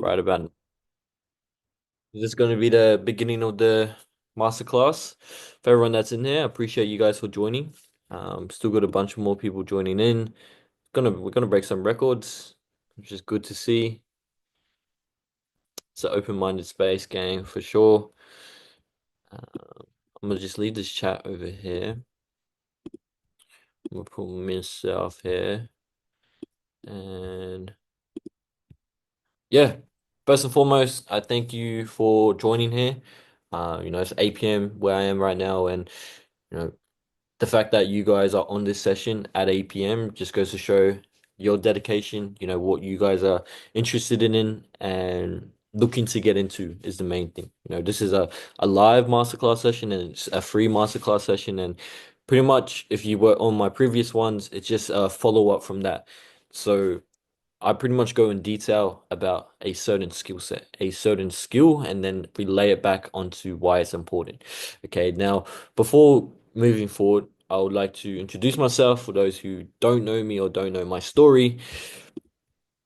Right about. This is going to be the beginning of the masterclass. For everyone that's in here, I appreciate you guys for joining. Still got a bunch of more people joining in. We're gonna break some records, which is good to see. It's an open-minded space game for sure. I'm gonna just leave this chat over here. I'm gonna put myself here, and yeah. First and foremost, I thank you for joining here. It's 8 p.m. where I am right now, and you know, the fact that you guys are on this session at 8 p.m. just goes to show your dedication, what you guys are interested in and looking to get into is the main thing. This is a live masterclass session and it's a free masterclass session. And pretty much if you were on my previous ones, it's just a follow-up from that. So I pretty much go in detail about a certain skill set, a certain skill, and then relay it back onto why it's important. Okay, now before moving forward, I would like to introduce myself for those who don't know me or don't know my story.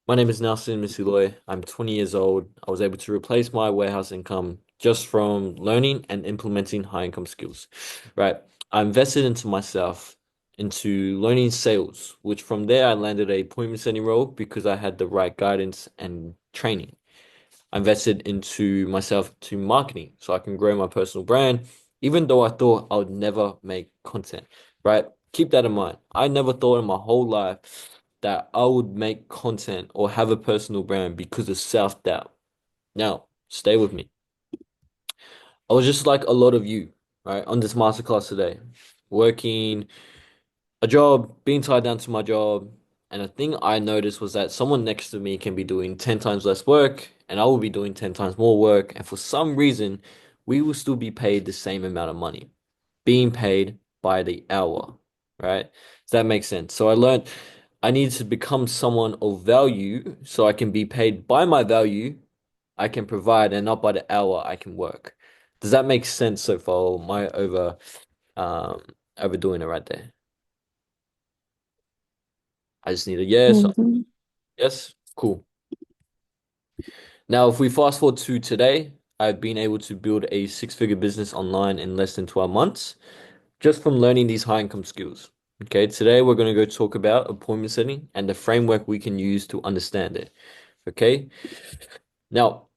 My name is Nelson Misiloy. I'm 20 years old. I was able to replace my warehouse income just from learning and implementing high income skills, right? I invested into myself, into learning sales, which from there I landed a appointment setting role because I had the right guidance and training. I invested into myself to marketing so I can grow my personal brand, even though I thought I would never make content, right? Keep that in mind. I never thought in my whole life that I would make content or have a personal brand because of self-doubt. Now, stay with me. I was just like a lot of you, right, on this masterclass today, working a job, being tied down to my job. And the thing I noticed was that someone next to me can be doing 10 times less work, and I will be doing 10 times more work. And for some reason, we will still be paid the same amount of money, being paid by the hour, right? Does that make sense? So I learned I need to become someone of value so I can be paid by my value I can provide and not by the hour I can work. Does that make sense so far? Or am I um overdoing it right there? I just need a yes. Mhm. Yes, cool. Now, if we fast forward to today, I've been able to build a six-figure business online in less than 12 months just from learning these high income skills. Okay, today we're going to go talk about appointment setting and the framework we can use to understand it. Okay, now,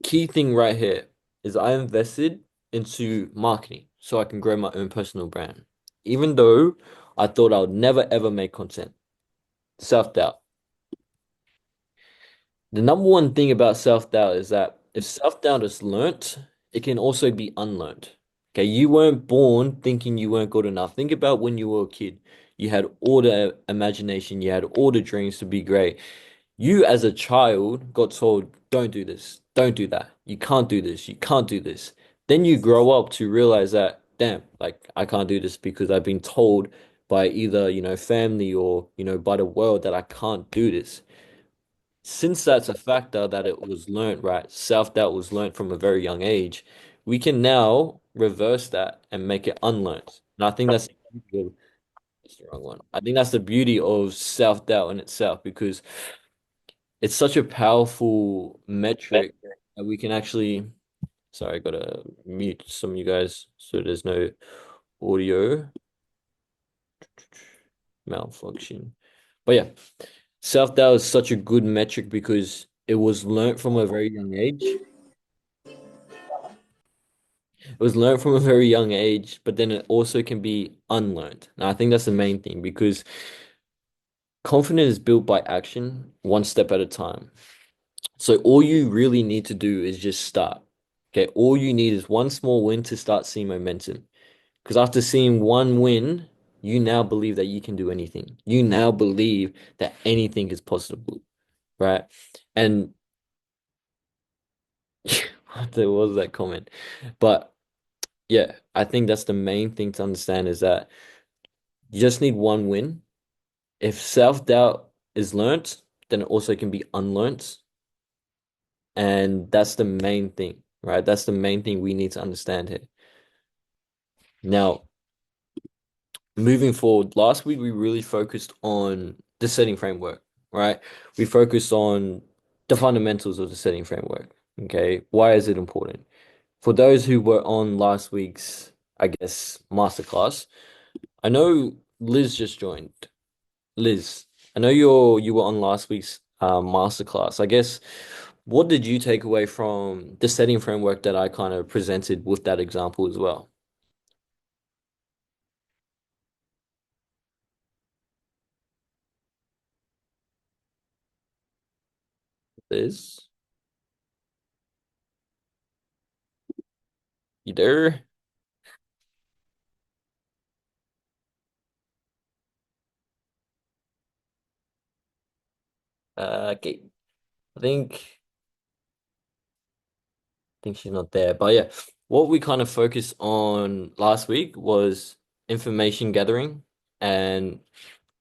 key thing right here is I invested into marketing so I can grow my own personal brand. Even though I thought I would never ever make content, self-doubt. The number one thing about self-doubt is that if self-doubt is learnt, it can also be unlearned. Okay, you weren't born thinking you weren't good enough. Think about when you were a kid. You had all the imagination, you had all the dreams to be great. You as a child got told, don't do this, don't do that. You can't do this, you can't do this. Then you grow up to realize that, damn, like I can't do this because I've been told by either, family or, by the world that I can't do this. Since that's a factor that it was learned, right? Self-doubt was learned from a very young age. We can now reverse that and make it unlearned. And I think that's the beauty of, that's the wrong one. I think that's the beauty of self-doubt in itself because it's such a powerful metric that we can actually, sorry, I gotta mute some of you guys so there's no audio malfunction. But yeah, self-doubt is such a good metric because it was learned from a very young age. It was learned from a very young age, but then it also can be unlearned. And I think that's the main thing because confidence is built by action, one step at a time. So all you really need to do is just start. Okay, all you need is one small win to start seeing momentum. Because after seeing one win, you now believe that you can do anything. You now believe that anything is possible, right? And there was that comment. But yeah, I think that's the main thing to understand is that you just need one win. If self-doubt is learnt, then it also can be unlearnt. And that's the main thing, right? That's the main thing we need to understand here. Now, moving forward, last week we really focused on the setting framework, right? We focused on the fundamentals of the setting framework. Okay, why is it important? For those who were on last week's, I guess, masterclass, I know Liz just joined. Liz, I know you were on last week's masterclass. I guess what did you take away from the setting framework that I kind of presented with that example as well? Liz, you there? Okay. I think she's not there. But yeah, what we kind of focused on last week was information gathering, and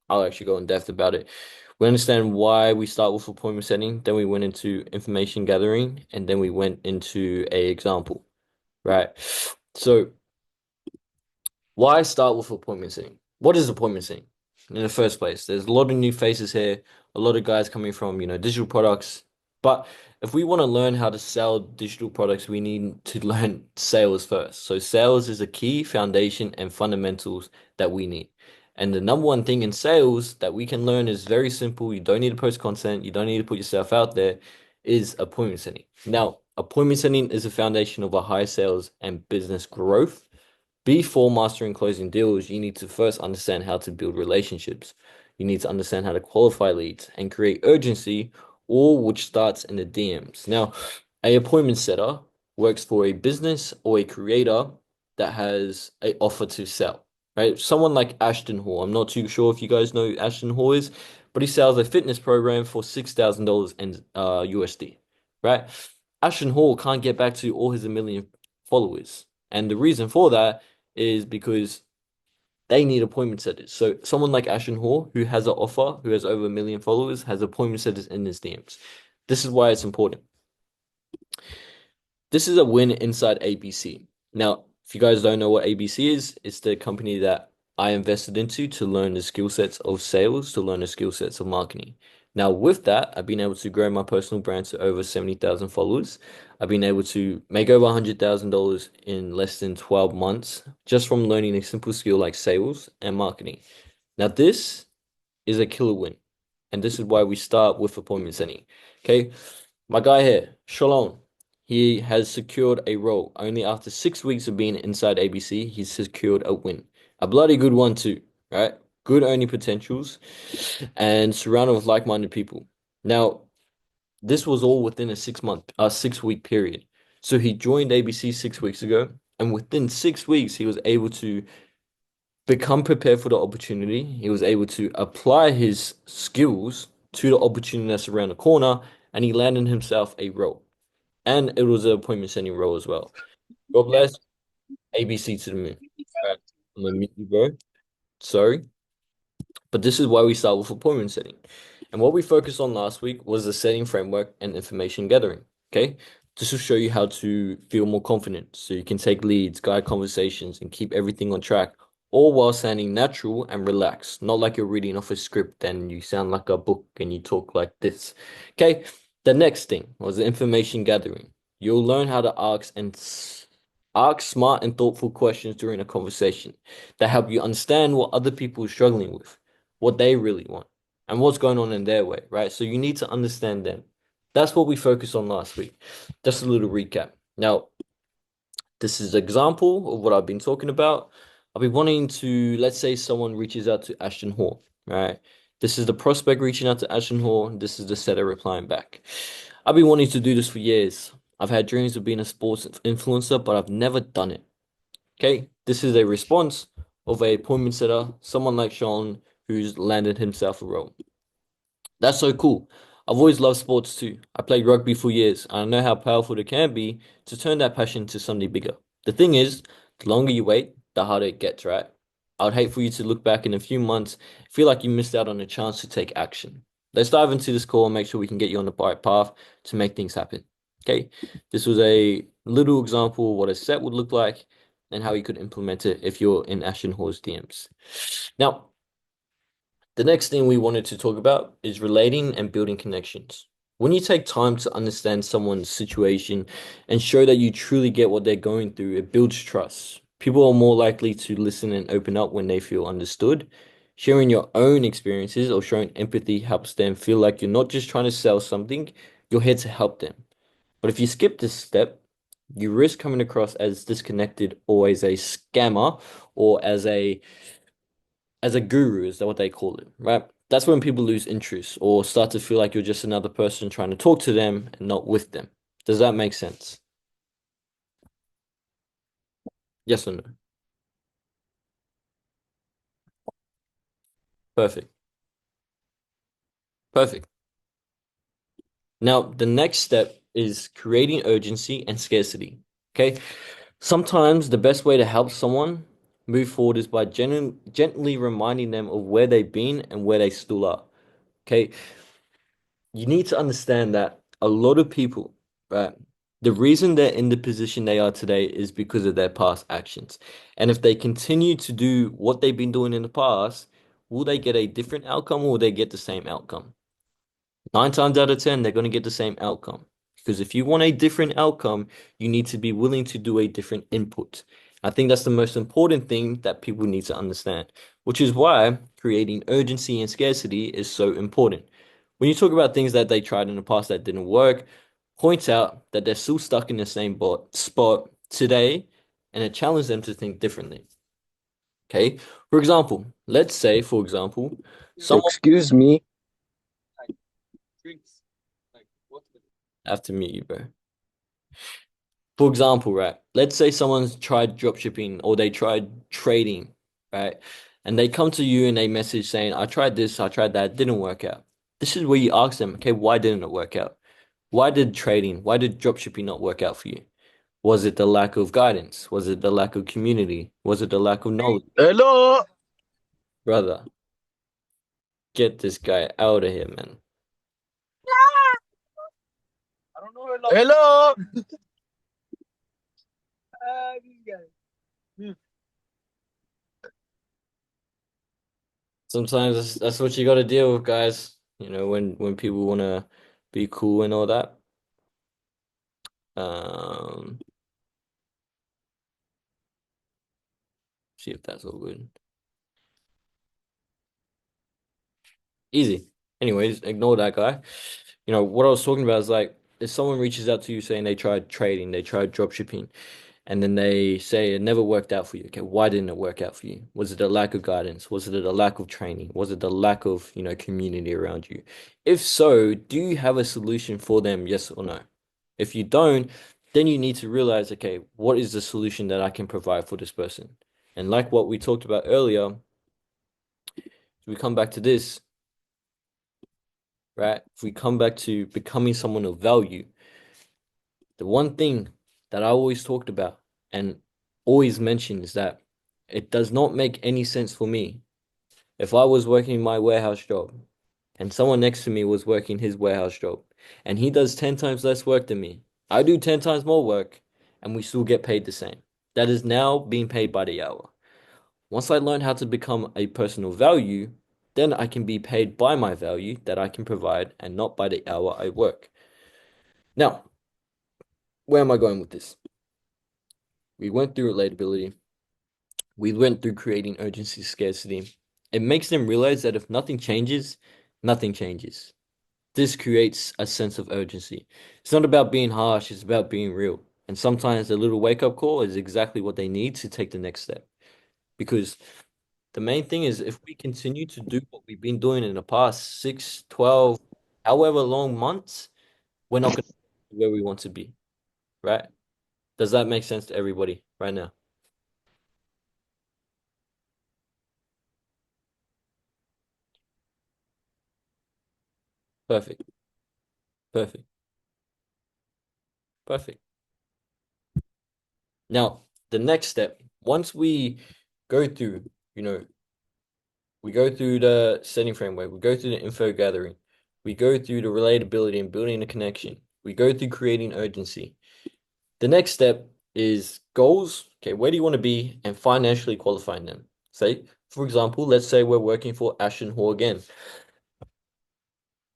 I'll actually go in depth about it. We understand why we start with appointment setting, then we went into information gathering, and then we went into a example, right? So why start with appointment setting? What is appointment setting in the first place? There's a lot of new faces here, a lot of guys coming from, digital products. But if we want to learn how to sell digital products, we need to learn sales first. So sales is a key foundation and fundamentals that we need. And the number one thing in sales that we can learn is very simple. You don't need to post content, you don't need to put yourself out there, is appointment setting. Now, appointment setting is a foundation of a high sales and business growth. Before mastering closing deals, you need to first understand how to build relationships. You need to understand how to qualify leads and create urgency, all which starts in the DMs. Now, a appointment setter works for a business or a creator that has a offer to sell, right? Someone like Ashton Hall. I'm not too sure if you guys know who Ashton Hall is, but he sells a fitness program for $6,000 in USD, right? Ashton Hall can't get back to all his a million followers. And the reason for that is because they need appointment setters. So someone like Ashton Hall, who has an offer, who has over a million followers, has appointment setters in his DMs. This is why it's important. This is a win inside ABC. Now, if you guys don't know what ABC is, it's the company that I invested into to learn the skill sets of sales, to learn the skill sets of marketing. Now, with that, I've been able to grow my personal brand to over 70,000 followers. I've been able to make over $100,000 in less than 12 months just from learning a simple skill like sales and marketing. Now, this is a killer win. And this is why we start with appointment setting. Okay. My guy here, Shalom, he has secured a role. Only after 6 weeks of being inside ABC, he's secured a win. A bloody good one too, right? Good earning potentials and surrounded with like-minded people. Now, this was all within a 6 week period. So he joined ABC 6 weeks ago, and within 6 weeks, he was able to become prepared for the opportunity. He was able to apply his skills to the opportunity that's around the corner, and he landed himself a role. And it was an appointment setting role as well. God bless. ABC to the moon. Right. I'm gonna mute you, bro. Sorry. But this is why we start with appointment setting. And what we focused on last week was the setting framework and information gathering. Okay. This will show you how to feel more confident so you can take leads, guide conversations, and keep everything on track, all while sounding natural and relaxed, not like you're reading off a script and you sound like a book and you talk like this. Okay. The next thing was the information gathering. You'll learn how to ask smart and thoughtful questions during a conversation that help you understand what other people are struggling with, what they really want, and what's going on in their way, right? So you need to understand them. That's what we focused on last week. Just a little recap. Now, this is an example of what I've been talking about. I'll be wanting to, let's say someone reaches out to Ashton Hall, right? This is the prospect reaching out to Ashton Hall. This is the setter replying back. I've been wanting to do this for years. I've had dreams of being a sports influencer, but I've never done it. Okay, this is a response of a appointment setter, someone like Sean who's landed himself a role. That's so cool. I've always loved sports too. I played rugby for years, and I know how powerful it can be to turn that passion into something bigger. The thing is, the longer you wait, the harder it gets, right? I would hate for you to look back in a few months, feel like you missed out on a chance to take action. Let's dive into this call and make sure we can get you on the right path to make things happen. Okay, this was a little example of what a set would look like and how you could implement it if you're in Ashton Hall's DMs. Now, the next thing we wanted to talk about is relating and building connections. When you take time to understand someone's situation and show that you truly get what they're going through, it builds trust. People are more likely to listen and open up when they feel understood. Sharing your own experiences or showing empathy helps them feel like you're not just trying to sell something, you're here to help them. But if you skip this step, you risk coming across as disconnected or as a scammer or as a guru, is that what they call it, right? That's when people lose interest or start to feel like you're just another person trying to talk to them and not with them. Does that make sense? Yes or no? Perfect. Perfect. Now, the next step is creating urgency and scarcity. Okay. Sometimes the best way to help someone move forward is by gently reminding them of where they've been and where they still are. Okay. You need to understand that a lot of people, right, the reason they're in the position they are today is because of their past actions. And if they continue to do what they've been doing in the past, will they get a different outcome or will they get the same outcome? Nine times out of 10, they're going to get the same outcome. Because if you want a different outcome, you need to be willing to do a different input. I think that's the most important thing that people need to understand, which is why creating urgency and scarcity is so important. When you talk about things that they tried in the past that didn't work, point out that they're still stuck in the same spot today and it challenges them to think differently. Okay. For example, let's say, for example, someone Excuse me. I have to meet you, bro. For example, right, let's say someone's tried dropshipping or they tried trading, right? And they come to you and they message saying, I tried this, I tried that, didn't work out. This is where you ask them, okay, why didn't it work out? Why did dropshipping not work out for you? Was it the lack of guidance? Was it the lack of community? Was it the lack of knowledge? Hello. Brother, get this guy out of here, man. Hello. Sometimes that's what you got to deal with, guys. You know, when people want to be cool and all that. Um, See if that's all good. Easy. Anyways, ignore that guy. You know, what I was talking about is like if someone reaches out to you saying they tried trading, they tried drop shipping, and then they say it never worked out for you. Okay, why didn't it work out for you? Was it a lack of guidance? Was it a lack of training? Was it the lack of, community around you? If so, do you have a solution for them, yes or no? If you don't, then you need to realize, okay, what is the solution that I can provide for this person? And like what we talked about earlier, we come back to this, right? If we come back to becoming someone of value, the one thing that I always talked about and always mention is that it does not make any sense for me if I was working my warehouse job and someone next to me was working his warehouse job and he does 10 times less work than me. I do 10 times more work and we still get paid the same. That is now being paid by the hour. Once I learn how to become a personal value, then I can be paid by my value that I can provide and not by the hour I work. Now, where am I going with this? We went through relatability. We went through creating urgency scarcity. It makes them realize that if nothing changes, nothing changes. This creates a sense of urgency. It's not about being harsh, it's about being real. And sometimes a little wake up call is exactly what they need to take the next step. Because the main thing is if we continue to do what we've been doing in the past 6, 12, however long months, we're not going to be where we want to be, right? Does that make sense to everybody right now? Perfect. Perfect. Perfect. Now, the next step, once we go through, you know, we go through the setting framework, we go through the info gathering, we go through the relatability and building a connection, we go through creating urgency. The next step is goals. Okay, where do you want to be and financially qualifying them? Say, for example, let's say we're working for Ashton Hall again.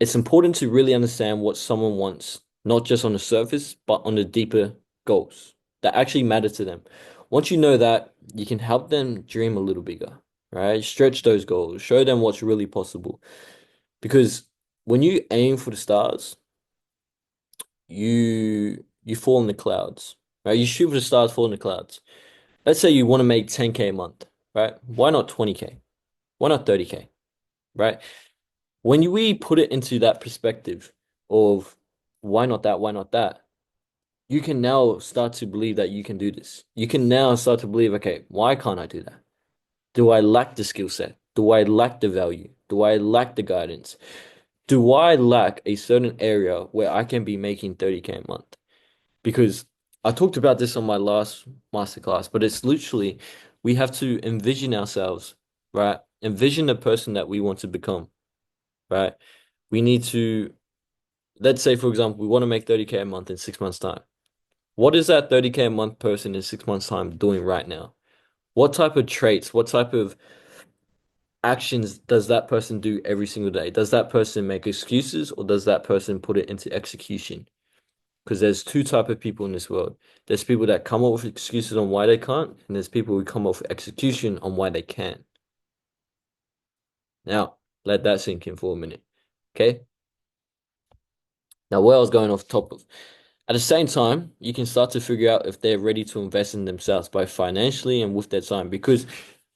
It's important to really understand what someone wants, not just on the surface, but on the deeper goals that actually matter to them. Once you know that, you can help them dream a little bigger, right? Stretch those goals, show them what's really possible. Because when you aim for the stars, you fall in the clouds, right? You shoot for the stars, fall in the clouds. Let's say you want to make 10K a month, right? Why not 20K? Why not 30K, right? When we put it into that perspective of why not that, why not that, you can now start to believe that you can do this. You can now start to believe, okay, why can't I do that? Do I lack the skill set? Do I lack the value? Do I lack the guidance? Do I lack a certain area where I can be making 30K a month? Because I talked about this on my last masterclass, but it's literally we have to envision ourselves, right? Envision the person that we want to become, right? We need to, let's say, for example, we want to make 30K a month in 6 months' time. What is that 30K a month person in 6 months' time doing right now? What type of traits, what type of actions does that person do every single day? Does that person make excuses or does that person put it into execution? Because there's two type of people in this world. There's people that come up with excuses on why they can't, and there's people who come up with execution on why they can. Now, let that sink in for a minute. Okay? Now, where I was going off top of. At the same time, you can start to figure out if they're ready to invest in themselves, both financially and with their time. Because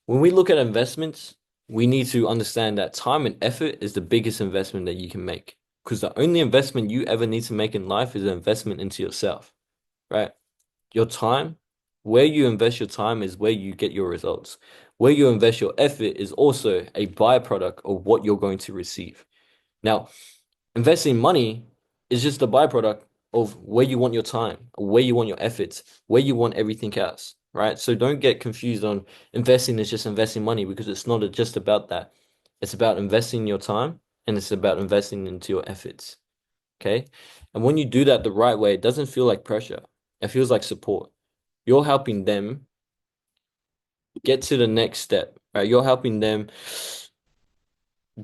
when we look at investments, we need to understand that time and effort is the biggest investment that you can make. Because the only investment you ever need to make in life is an investment into yourself, right? Your time, where you invest your time is where you get your results. Where you invest your effort is also a byproduct of what you're going to receive. Now, investing money is just a byproduct of where you want your time, where you want your efforts, where you want everything else, right? So don't get confused on investing is just investing money because it's not just about that. It's about investing your time and it's about investing into your efforts, okay? And when you do that the right way, it doesn't feel like pressure. It feels like support. You're helping them get to the next step, right? You're helping them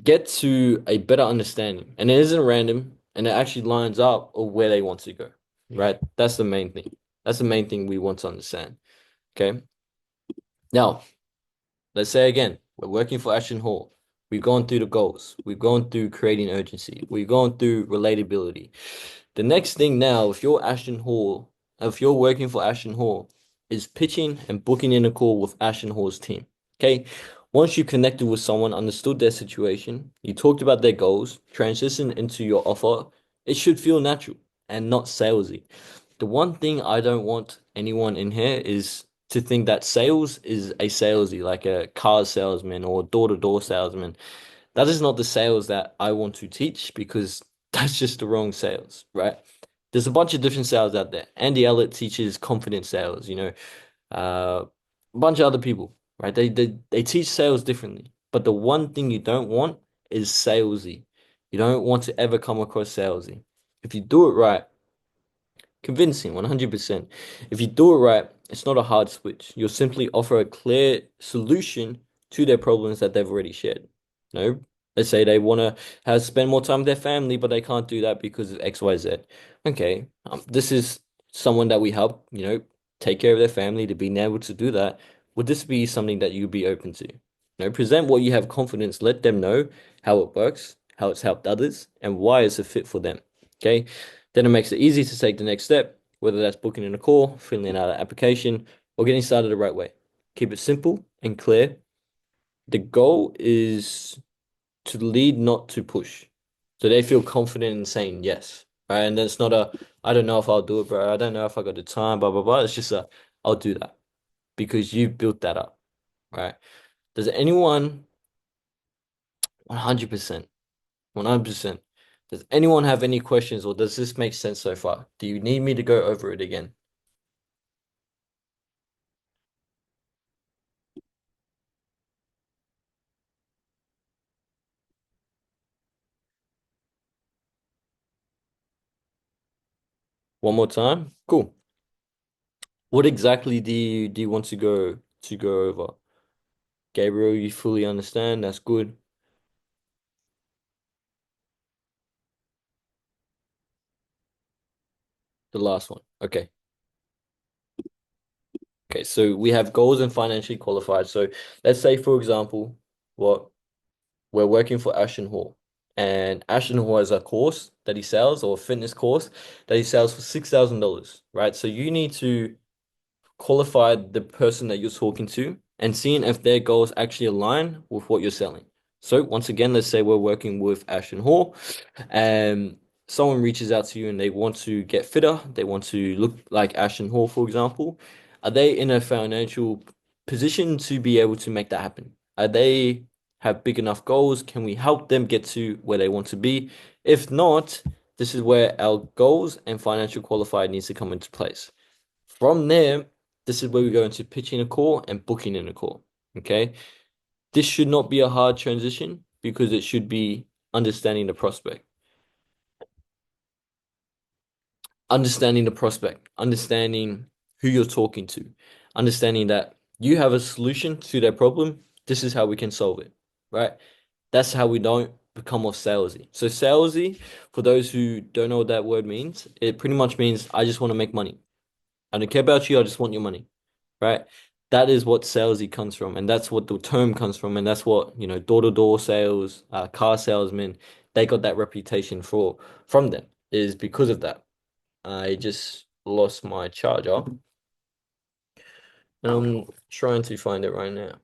get to a better understanding. And it isn't random and it actually lines up of where they want to go, right? That's the main thing. That's the main thing we want to understand. Okay. Now, let's say again, we're working for Ashton Hall. We've gone through the goals. We've gone through creating urgency. We've gone through relatability. The next thing now, if you're working for Ashton Hall, is pitching and booking in a call with Ashton Hall's team. Okay. Once you connected with someone, understood their situation, you talked about their goals, transitioned into your offer, it should feel natural and not salesy. The one thing I don't want anyone in here is to think that sales is a salesy, like a car salesman or door-to-door salesman. That is not the sales that I want to teach because that's just the wrong sales, right? There's a bunch of different sales out there. Andy Ellett teaches confidence sales, a bunch of other people, right? They teach sales differently. But the one thing you don't want is salesy. You don't want to ever come across salesy. If you do it right, convincing, 100%. If you do it right, it's not a hard switch. You'll simply offer a clear solution to their problems that they've already shared. No, let's say they want to have spend more time with their family, but they can't do that because of XYZ. Okay, this is someone that we help, take care of their family to being able to do that. Would this be something that you'd be open to? Present what you have confidence, let them know how it works, how it's helped others, and why it's a fit for them. Okay. Then it makes it easy to take the next step, whether that's booking in a call, filling out an application, or getting started the right way. Keep it simple and clear. The goal is to lead, not to push. So they feel confident in saying yes. Right. And then it's not I don't know if I'll do it, bro. I don't know if I got the time, blah, blah, blah. It's just I'll do that because you built that up. Right. Does anyone 100%, 100%. Does anyone have any questions or does this make sense so far? Do you need me to go over it again? One more time? Cool. What exactly do you want to go over? Gabriel, you fully understand. That's good. The last one. Okay. Okay. So we have goals and financially qualified. So let's say, for example, what we're working for Ashton Hall. And Ashton Hall has a course that he sells or a fitness course that he sells for $6,000, right? So you need to qualify the person that you're talking to and seeing if their goals actually align with what you're selling. So once again, let's say we're working with Ashton Hall and someone reaches out to you and they want to get fitter, they want to look like Ashton Hall, for example. Are they in a financial position to be able to make that happen? Are they have big enough goals? Can we help them get to where they want to be? If not, this is where our goals and financial qualifier needs to come into place. From there, this is where we go into pitching a call and booking in a call. Okay. This should not be a hard transition because it should be understanding the prospect, understanding who you're talking to, understanding that you have a solution to their problem. This is how we can solve it, right? That's how we don't become more salesy. So salesy, for those who don't know what that word means, it pretty much means I just want to make money. I don't care about you. I just want your money, right? That is what salesy comes from, and that's what the term comes from, and that's what, door-to-door sales, car salesmen, they got that reputation for from them is because of that. I just lost my charger, and I'm trying to find it right now.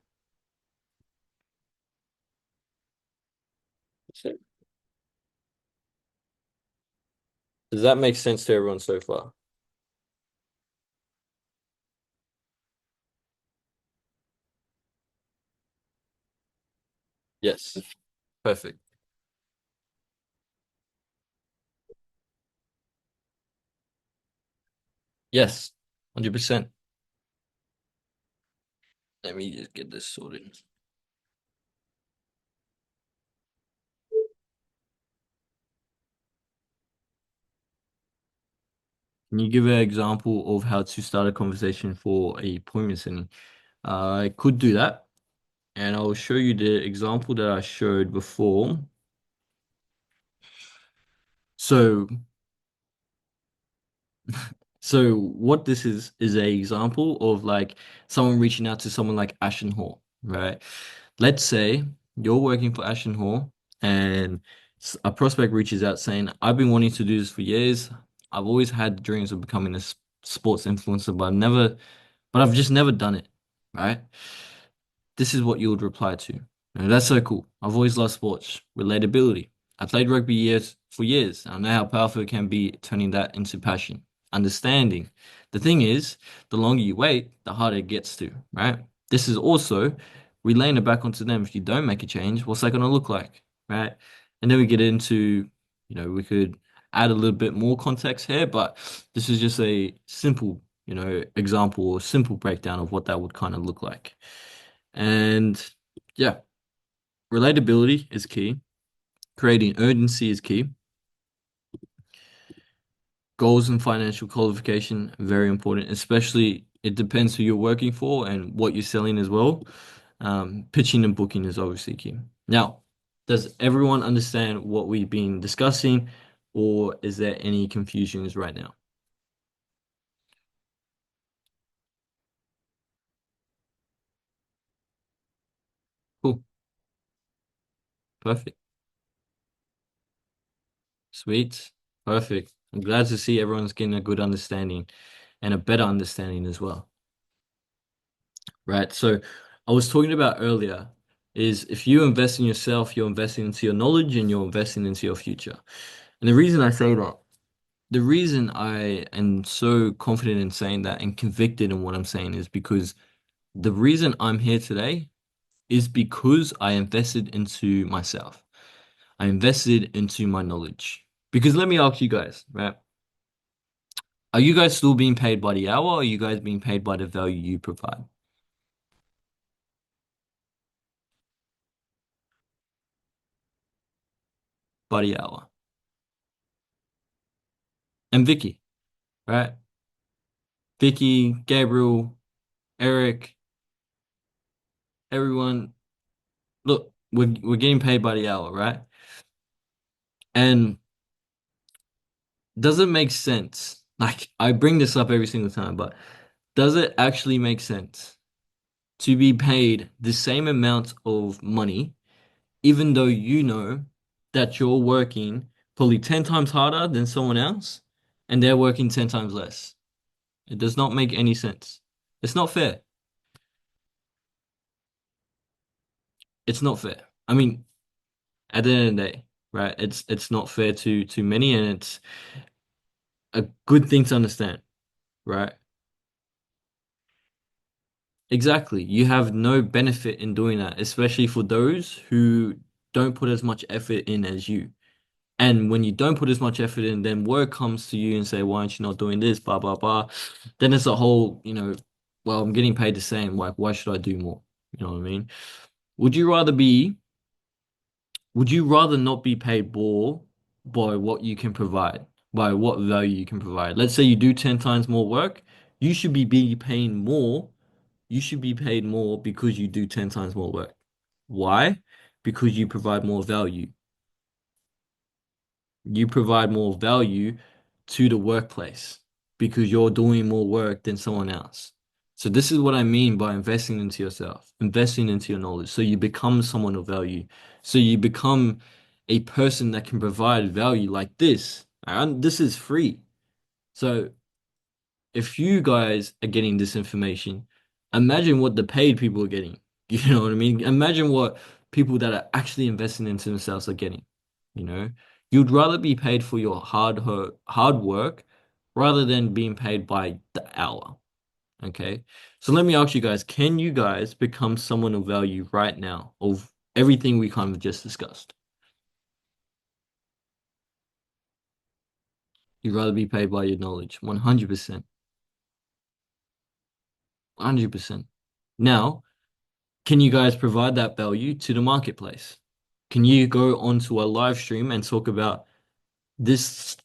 So, does that make sense to everyone so far? Yes. Perfect. Yes. 100%. Let me just get this sorted. Can you give an example of how to start a conversation for a appointment setting? I could do that, and I'll show you the example that I showed before. So, so what this is a example of like someone reaching out to someone like Ashton Hall, right? Let's say you're working for Ashton Hall, and a prospect reaches out saying, "I've been wanting to do this for years. I've always had dreams of becoming a sports influencer, but I've just never done it." Right? This is what you would reply to. "No, that's so cool. I've always loved sports. Relatability. I played rugby years for years. I know how powerful it can be turning that into passion. Understanding. The thing is, the longer you wait, the harder it gets to, right? This is also relaying it back onto them. If you don't make a change, what's that going to look like, right? And then we get into, we could add a little bit more context here, but this is just a simple, example or simple breakdown of what that would kind of look like. And yeah, relatability is key. Creating urgency is key. Goals and financial qualification, very important, especially it depends who you're working for and what you're selling as well. Pitching and booking is obviously key. Now, does everyone understand what we've been discussing, or is there any confusions right now? Cool. Perfect. Sweet. Perfect. I'm glad to see everyone's getting a good understanding and a better understanding as well. Right? So I was talking about earlier is if you invest in yourself, you're investing into your knowledge and you're investing into your future. And the reason I say that, the reason I am so confident in saying that and convicted in what I'm saying is because the reason I'm here today is because I invested into myself. I invested into my knowledge. Because let me ask you guys, right? Are you guys still being paid by the hour or are you guys being paid by the value you provide? By the hour. And Vicky, right? Vicky, Gabriel, Eric, everyone, look, we're getting paid by the hour, right? And does it make sense? Like I bring this up every single time, but does it actually make sense to be paid the same amount of money, even though you know that you're working probably 10 times harder than someone else and they're working 10 times less? It does not make any sense. It's not fair. It's not fair. I mean, at the end of the day, right? It's not fair to many, and it's a good thing to understand, right? Exactly. You have no benefit in doing that, especially for those who don't put as much effort in as you. And when you don't put as much effort in, then word comes to you and say, why aren't you not doing this? Blah, blah, blah. Then it's a whole, well, I'm getting paid the same. Like, why should I do more? You know what I mean? Would you rather be, would you rather not be paid more by what you can provide, by what value you can provide? Let's say you do 10 times more work, you should be paying more. You should be paid more because you do 10 times more work. Why? Because you provide more value. You provide more value to the workplace because you're doing more work than someone else. So this is what I mean by investing into yourself, investing into your knowledge. So you become someone of value. So you become a person that can provide value like this. And this is free. So if you guys are getting this information, imagine what the paid people are getting. You know what I mean? Imagine what people that are actually investing into themselves are getting. You know, you'd rather be paid for your hard work rather than being paid by the hour. Okay. So let me ask you guys, can you guys become someone of value right now of everything we kind of just discussed? You'd rather be paid by your knowledge. 100%. 100%. Now, can you guys provide that value to the marketplace? Can you go onto a live stream and talk about this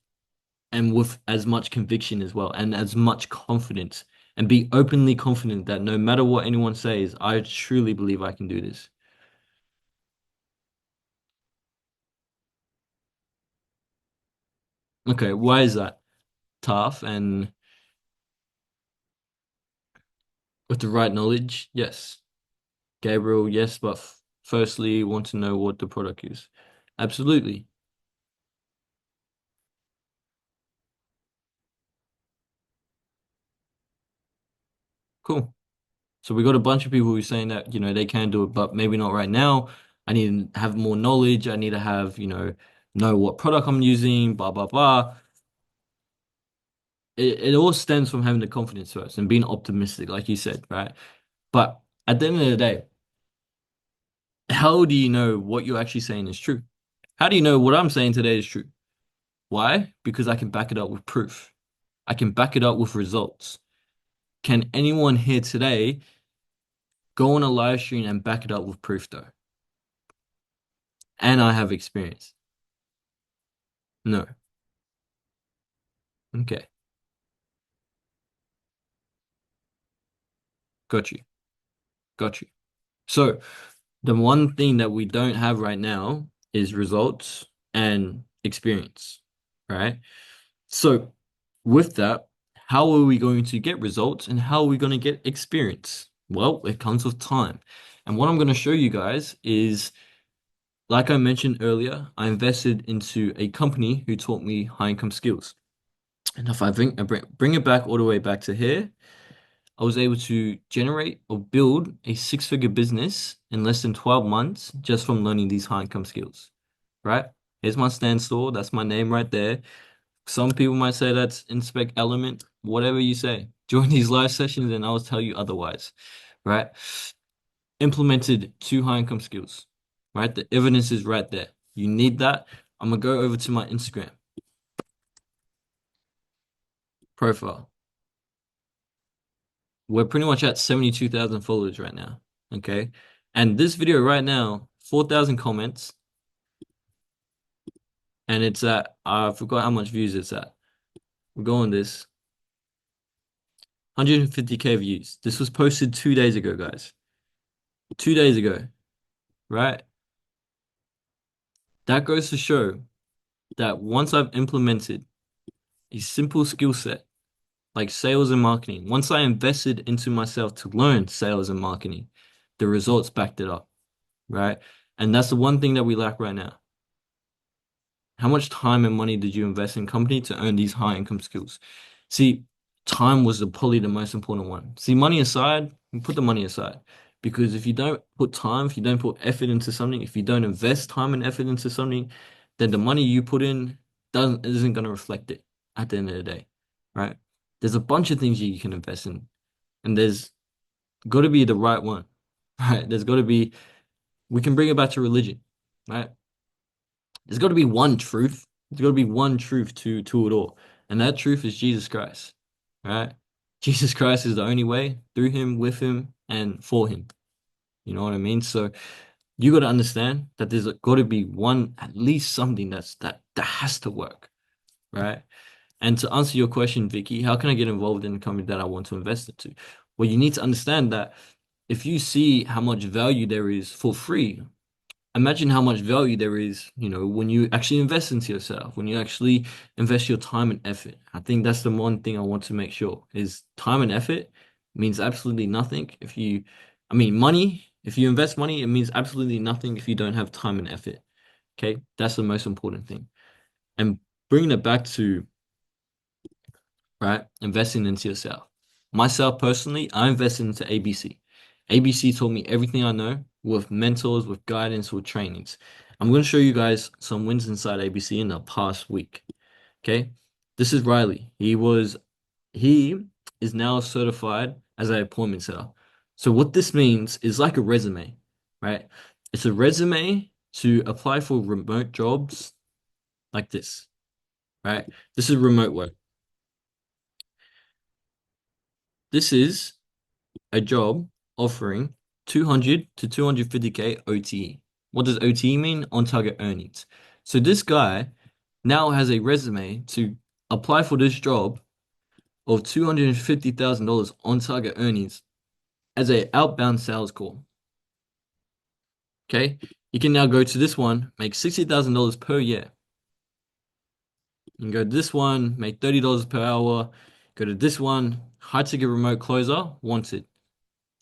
and with as much conviction as well and as much confidence and be openly confident that no matter what anyone says, I truly believe I can do this? Okay, why is that? Tough and with the right knowledge, yes. Gabriel, yes, but firstly, want to know what the product is. Absolutely. Cool. So we got a bunch of people who are saying that, they can do it, but maybe not right now. I need to have more knowledge. I need to have, know what product I'm using, blah, blah, blah. It all stems from having the confidence first and being optimistic, like you said, right? But at the end of the day, how do you know what you're actually saying is true? How do you know what I'm saying today is true? Why? Because I can back it up with proof. I can back it up with results. Can anyone here today go on a live stream and back it up with proof though? And I have experience. No. Okay. Got you. Got you. So the one thing that we don't have right now is results and experience, right? So with that, how are we going to get results and how are we going to get experience? Well, it comes with time. And what I'm going to show you guys is, like I mentioned earlier, I invested into a company who taught me high income skills. And if I bring it back all the way back to here, I was able to generate or build a six-figure business in less than 12 months just from learning these high income skills, right? Here's my stand store. That's my name right there. Some people might say that's Inspect Element, whatever you say. Join these live sessions and I'll tell you otherwise, right? Implemented two high income skills, right? The evidence is right there. You need that. I'm gonna go over to my Instagram profile. We're pretty much at 72,000 followers right now. Okay. And this video right now, 4,000 comments, and it's at, I forgot how much views it's at. We're going this 150K views. This was posted 2 days ago, guys. 2 days ago, right? That goes to show that once I've implemented a simple skill set like sales and marketing. Once I invested into myself to learn sales and marketing, the results backed it up, right? And that's the one thing that we lack right now. How much time and money did you invest in company to earn these high income skills? See, time was probably the most important one. See, money aside, you put the money aside. Because if you don't put time, if you don't put effort into something, if you don't invest time and effort into something, then the money you put in doesn't isn't going to reflect it at the end of the day, right? There's a bunch of things you can invest in, and there's got to be the right one, right? There's got to be, we can bring it back to religion, right? There's got to be one truth. There's got to be one truth to it all, and that truth is Jesus Christ, right? Jesus Christ is the only way through him, with him, and for him. You know what I mean? So you got to understand that there's got to be one, at least something that has to work, right? And to answer your question, Vicky, how can I get involved in a company that I want to invest into? Well, you need to understand that if you see how much value there is for free, imagine how much value there is, when you actually invest into yourself, when you actually invest your time and effort. I think that's the one thing I want to make sure is time and effort means absolutely nothing I mean, money, if you invest money, it means absolutely nothing if you don't have time and effort. Okay, that's the most important thing. And bringing it back to, right, investing into yourself. Myself personally, I invested into ABC. ABC taught me everything I know with mentors, with guidance, with trainings. I'm going to show you guys some wins inside ABC in the past week. Okay. This is Riley. He is now certified as an appointment setter. So what this means is like a resume, right? It's a resume to apply for remote jobs like this, right? This is remote work. This is a job offering 200 to 250K OTE. What does OTE mean? On target earnings. So this guy now has a resume to apply for this job of $250,000 on target earnings as a outbound sales call. Okay, you can now go to this one, make $60,000 per year. You can go to this one, make $30 per hour. Go to this one, high ticket remote closer, wanted.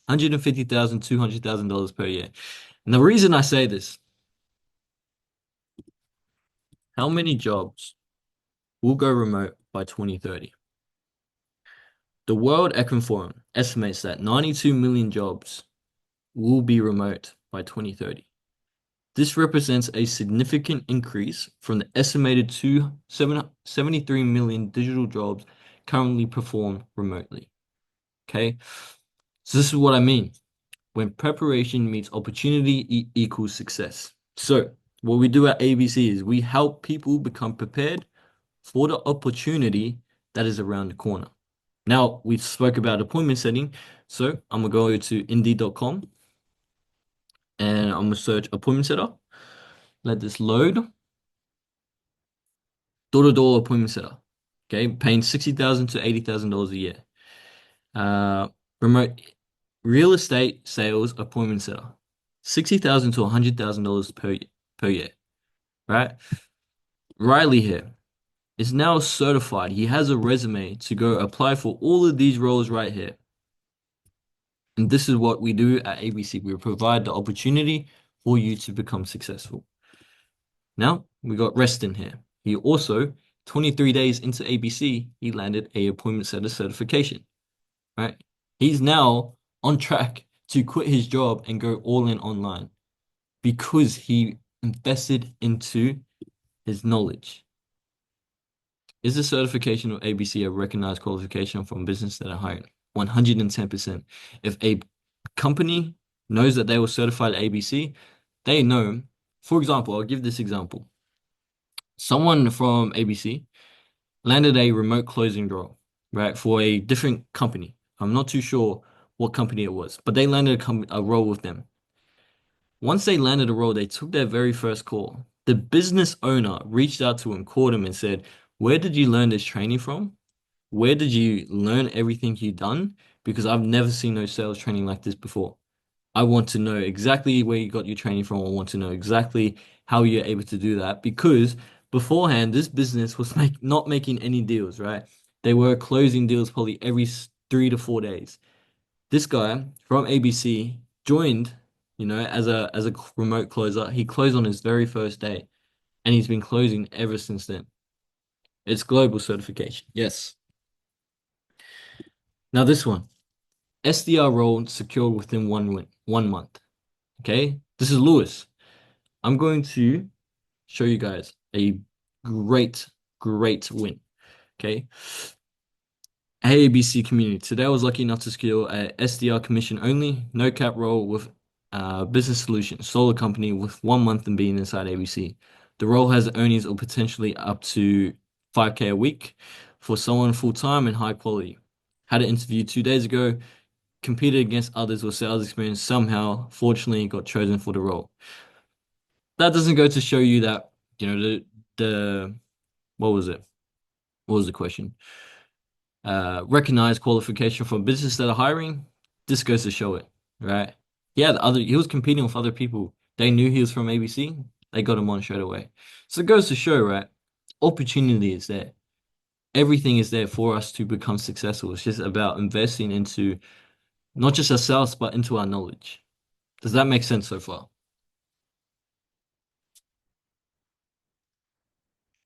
$150,000, $200,000 per year. And the reason I say this, how many jobs will go remote by 2030? The World Economic Forum estimates that 92 million jobs will be remote by 2030. This represents a significant increase from the estimated 73 million digital jobs currently performed remotely. Okay, so this is what I mean. When preparation meets opportunity equals success. So what we do at ABC is we help people become prepared for the opportunity that is around the corner. Now we spoke about appointment setting, so I'm gonna go to Indeed.com and I'm gonna search appointment setter. Let this load. Door-to-door appointment setter. Okay, paying $60,000 to $80,000 a year. Remote real estate sales appointment setter. $60,000 to $100,000 per year. Right? Riley here is now certified. He has a resume to go apply for all of these roles right here. And this is what we do at ABC. We provide the opportunity for you to become successful. Now we got Reston here. He also, 23 days into ABC, he landed a appointment setter certification. Right? He's now on track to quit his job and go all in online because he invested into his knowledge. Is the certification of ABC a recognized qualification from business that are hiring? 110%. If a company knows that they were certified at ABC, they know, for example, I'll give this example. Someone from ABC landed a remote closing role, right, for a different company. I'm not too sure what company it was, but they landed a role with them. Once they landed a role, they took their very first call. The business owner reached out to him, called him, and said, "Where did you learn this training from? Where did you learn everything you've done? Because I've never seen no sales training like this before. I want to know exactly where you got your training from. I want to know exactly how you're able to do that because beforehand, this business was not making any deals, right? They were closing deals probably every 3 to 4 days. This guy from ABC joined, as a remote closer. He closed on his very first day, and he's been closing ever since then. It's global certification. Yes. Now this one, SDR role secured within 1 month. Okay, this is Lewis. I'm going to show you guys a great, great win. Okay. Hey, ABC community. Today I was lucky enough to secure a SDR commission only, no cap role with business solution, solar company with 1 month and being inside ABC. The role has earnings of potentially up to 5K a week for someone full time and high quality. Had an interview 2 days ago, competed against others with sales experience, somehow, fortunately, got chosen for the role. That doesn't go to show you that, the what was it? What was the question? Recognized qualification for business that are hiring. This goes to show it, right? Yeah, he was competing with other people. They knew he was from ABC. They got him on straight away. So it goes to show, right? Opportunity is there. Everything is there for us to become successful. It's just about investing into not just ourselves, but into our knowledge. Does that make sense so far?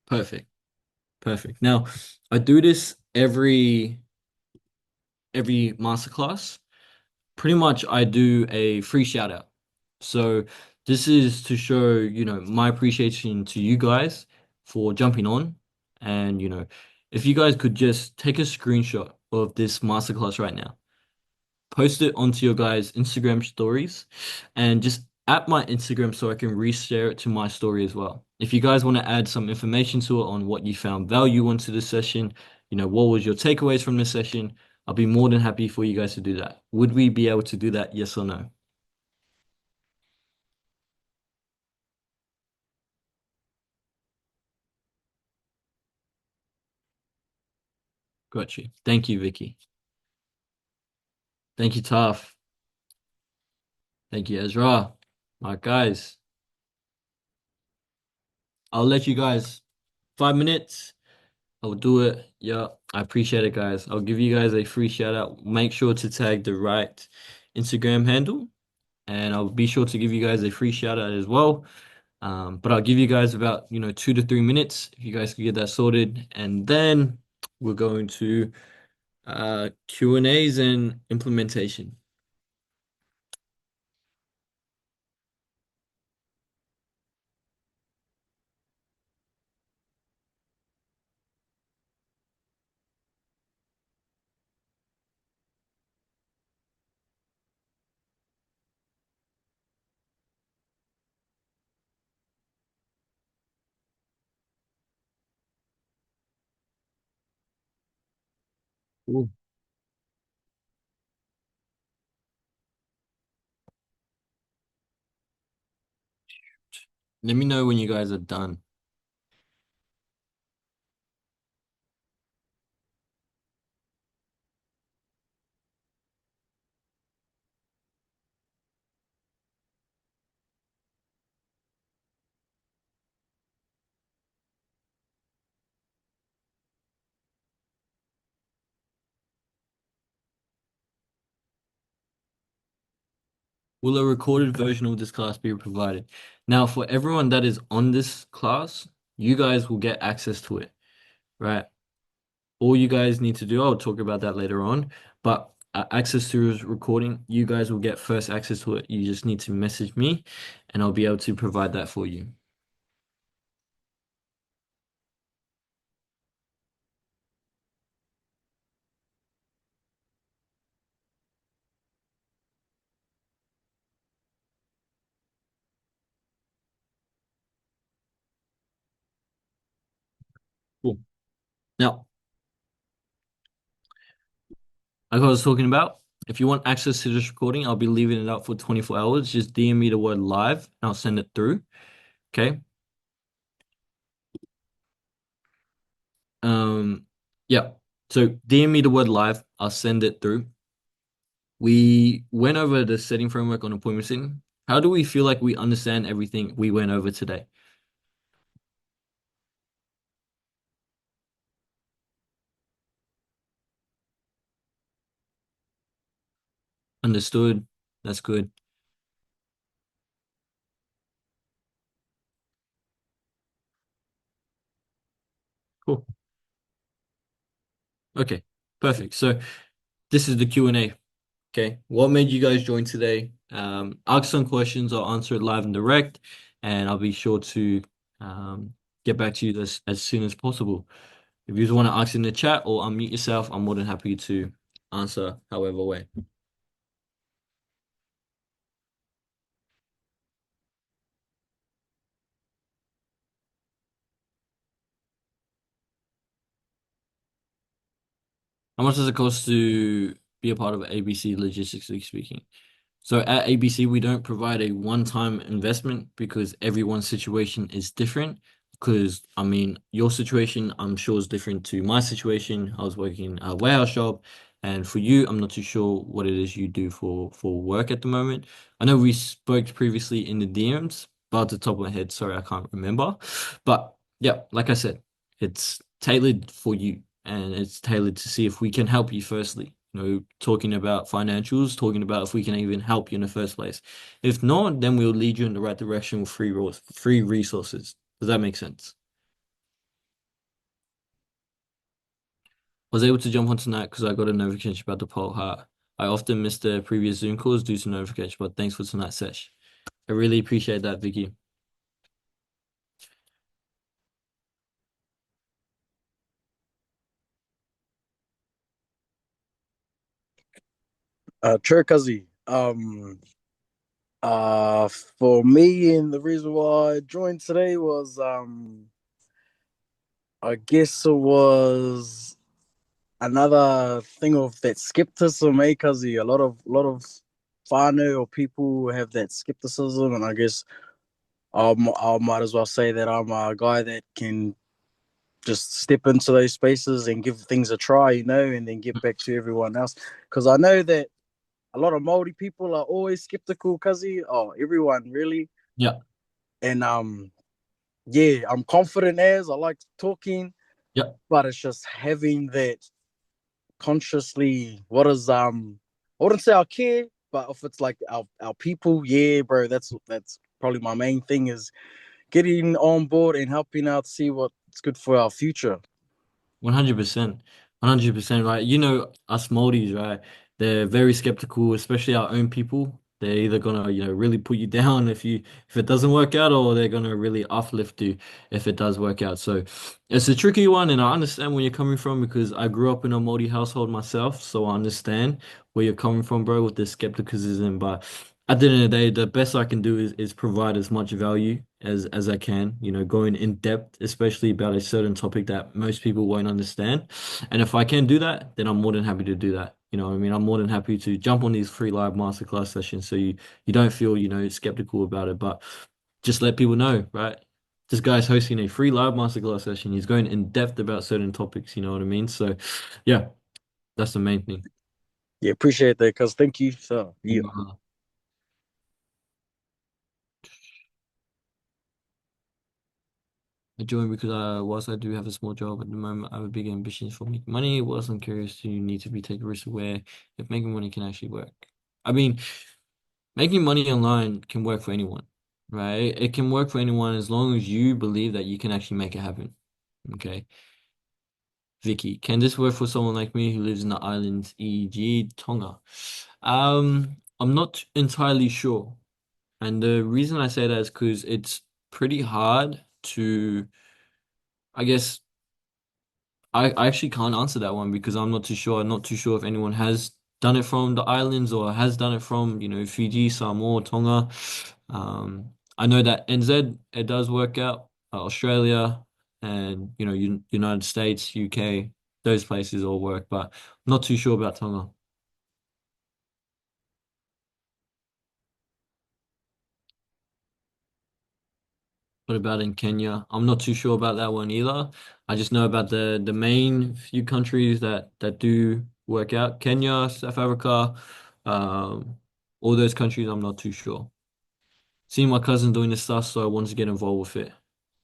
Perfect. Perfect. Now, I do this every masterclass. Pretty much I do a free shout out. So this is to show, my appreciation to you guys for jumping on. And, if you guys could just take a screenshot of this masterclass right now, post it onto your guys' Instagram stories, and just at my Instagram so I can reshare it to my story as well. If you guys want to add some information to it on what you found value onto this session, what was your takeaways from this session, I'll be more than happy for you guys to do that. Would we be able to do that? Yes or no? Got you. Thank you, Vicky. Thank you, Taf. Thank you, Ezra. All right, guys. I'll let you guys 5 minutes. I'll do it. Yeah, I appreciate it, guys. I'll give you guys a free shout out. Make sure to tag the right Instagram handle, and I'll be sure to give you guys a free shout out as well. But I'll give you guys about, 2 to 3 minutes if you guys can get that sorted, and then we're going to Q&As and implementation. Cool. Let me know when you guys are done. Will a recorded version of this class be provided? Now, for everyone that is on this class, you guys will get access to it, right? All you guys need to do, I'll talk about that later on, but access to this recording, you guys will get first access to it. You just need to message me and I'll be able to provide that for you. Cool. Now, like I was talking about, if you want access to this recording, I'll be leaving it up for 24 hours. Just DM me the word live and I'll send it through. Okay. Um, yeah. So DM me the word live, I'll send it through. We went over the setting framework on appointment setting. How do we feel like we understand everything we went over today? Understood. That's good. Cool. Okay. Perfect. So this is the Q&A. Okay. What made you guys join today? Ask some questions. I'll answer it live and direct, and I'll be sure to get back to you as soon as possible. If you just want to ask in the chat or unmute yourself, I'm more than happy to answer however way. How much does it cost to be a part of ABC, logistically speaking? So at ABC, we don't provide a one-time investment because everyone's situation is different. Because I mean, your situation, I'm sure, is different to my situation. I was working a warehouse job, and for you, I'm not too sure what it is you do for work at the moment. I know we spoke previously in the DMs, but at the top of my head, sorry, I can't remember. But yeah, like I said, it's tailored for you, and it's tailored to see if we can help you firstly. Talking about financials, talking about if we can even help you in the first place. If not, then we'll lead you in the right direction with free resources. Does that make sense? I was able to jump on tonight because I got a notification about the poll. I often miss the previous Zoom calls due to notification, but thanks for tonight's sesh. I really appreciate that, Vicky. Cherkazi. For me, and the reason why I joined today was, I guess it was another thing of that skepticism, eh, Kazi? A lot of whānau or people have that skepticism, and I guess I might as well say that I'm a guy that can just step into those spaces and give things a try, and then get back to everyone else. Because I know that a lot of Maori people are always skeptical, Kazi. Oh, everyone really. Yeah, And yeah, I'm confident as I like talking, yeah. but it's just having that consciously. What is I wouldn't say I care, but if it's like our people, yeah, bro, that's probably my main thing is getting on board and helping out to see what's good for our future. 100%. 100%, right? Us Maldives, right? They're very skeptical, especially our own people. They're either gonna, really put you down if it doesn't work out, or they're gonna really uplift you if it does work out. So it's a tricky one, and I understand where you're coming from because I grew up in a Maldi household myself, so I understand where you're coming from, bro, with the skepticism. But at the end of the day, the best I can do is provide as much value as I can, going in depth, especially about a certain topic that most people won't understand. And if I can do that, then I'm more than happy to do that. You know what I mean? I'm more than happy to jump on these free live masterclass sessions so you don't feel, skeptical about it, but just let people know, right? This guy's hosting a free live masterclass session. He's going in depth about certain topics, you know what I mean? So yeah, that's the main thing. Yeah, appreciate that, cuz thank you. So, yeah. I joined because whilst I do have a small job at the moment, I have big ambitions for making money. Whilst I'm curious, you need to be take risk aware if making money can actually work. I mean, making money online can work for anyone, right? It can work for anyone as long as you believe that you can actually make it happen. Okay. Vicky, can this work for someone like me who lives in the islands, e.g. Tonga? I'm not entirely sure. And the reason I say that is because it's pretty hard to, I guess, I actually can't answer that one because I'm not too sure. I'm not too sure if anyone has done it from the islands or has done it from, Fiji, Samoa, Tonga. I know that NZ, it does work out, Australia and, United States, UK, those places all work, but I'm not too sure about Tonga. What about in Kenya? I'm not too sure about that one either. I just know about the main few countries that do work out. Kenya, South Africa, um, all those countries. I'm not too sure. Seeing my cousin doing this stuff, so I wanted to get involved with it.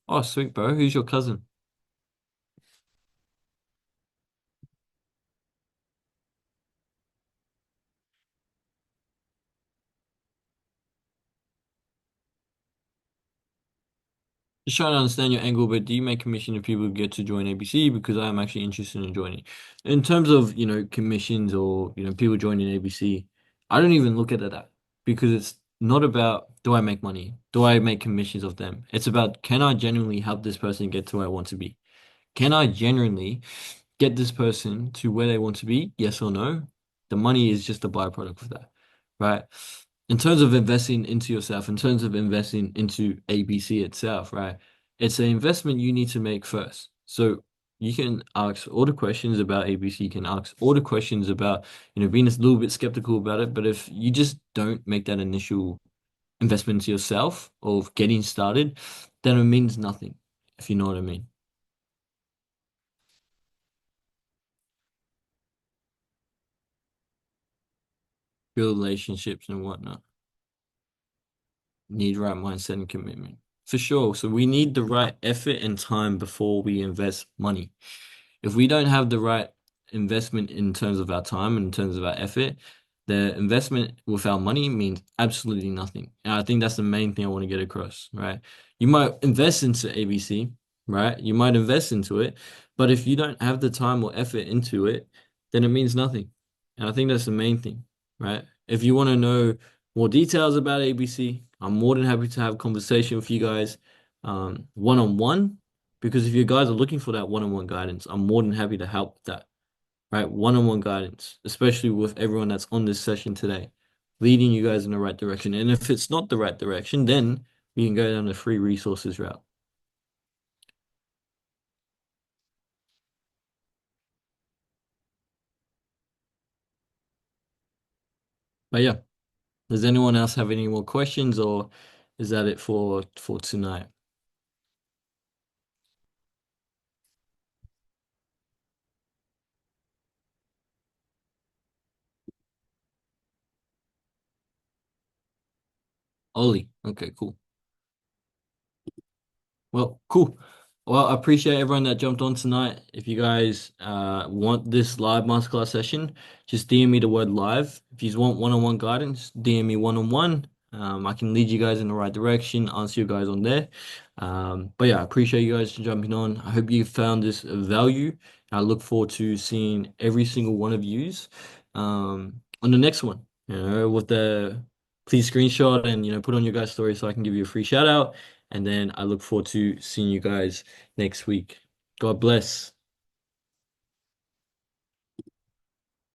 Oh, sweet, bro. Who's your cousin? Just trying to understand your angle, but do you make commission if people get to join ABC? Because I am actually interested in joining. In terms of, commissions or, people joining ABC, I don't even look at it that because it's not about do I make money? Do I make commissions of them? It's about can I genuinely help this person get to where I want to be? Can I genuinely get this person to where they want to be? Yes or no? The money is just a byproduct of that, right? In terms of investing into yourself, in terms of investing into ABC itself, right? It's an investment you need to make first. So you can ask all the questions about ABC, you can ask all the questions about, being a little bit skeptical about it. But if you just don't make that initial investment into yourself of getting started, then it means nothing, if you know what I mean. Build relationships and whatnot. Need right mindset and commitment. For sure. So we need the right effort and time before we invest money. If we don't have the right investment in terms of our time and in terms of our effort, the investment with our money means absolutely nothing. And I think that's the main thing I want to get across, right? You might invest into ABC, right? You might invest into it, but if you don't have the time or effort into it, then it means nothing. And I think that's the main thing, right? If you want to know more details about ABC, I'm more than happy to have a conversation with you guys, one on one. Because if you guys are looking for that one-on-one guidance, I'm more than happy to help with that, right? One-on-one guidance, especially with everyone that's on this session today, leading you guys in the right direction. And if it's not the right direction, then we can go down the free resources route. But yeah, does anyone else have any more questions, or is that it for tonight? Ollie. Okay, cool. Well, cool. Well, I appreciate everyone that jumped on tonight. If you guys want this live masterclass session, just DM me the word live. If you want one-on-one guidance, DM me one-on-one. I can lead you guys in the right direction, answer you guys on there. But yeah, I appreciate you guys jumping on. I hope you found this of value. I look forward to seeing every single one of yous on the next one. With the please screenshot and put on your guys' story so I can give you a free shout out. And then I look forward to seeing you guys next week. God bless.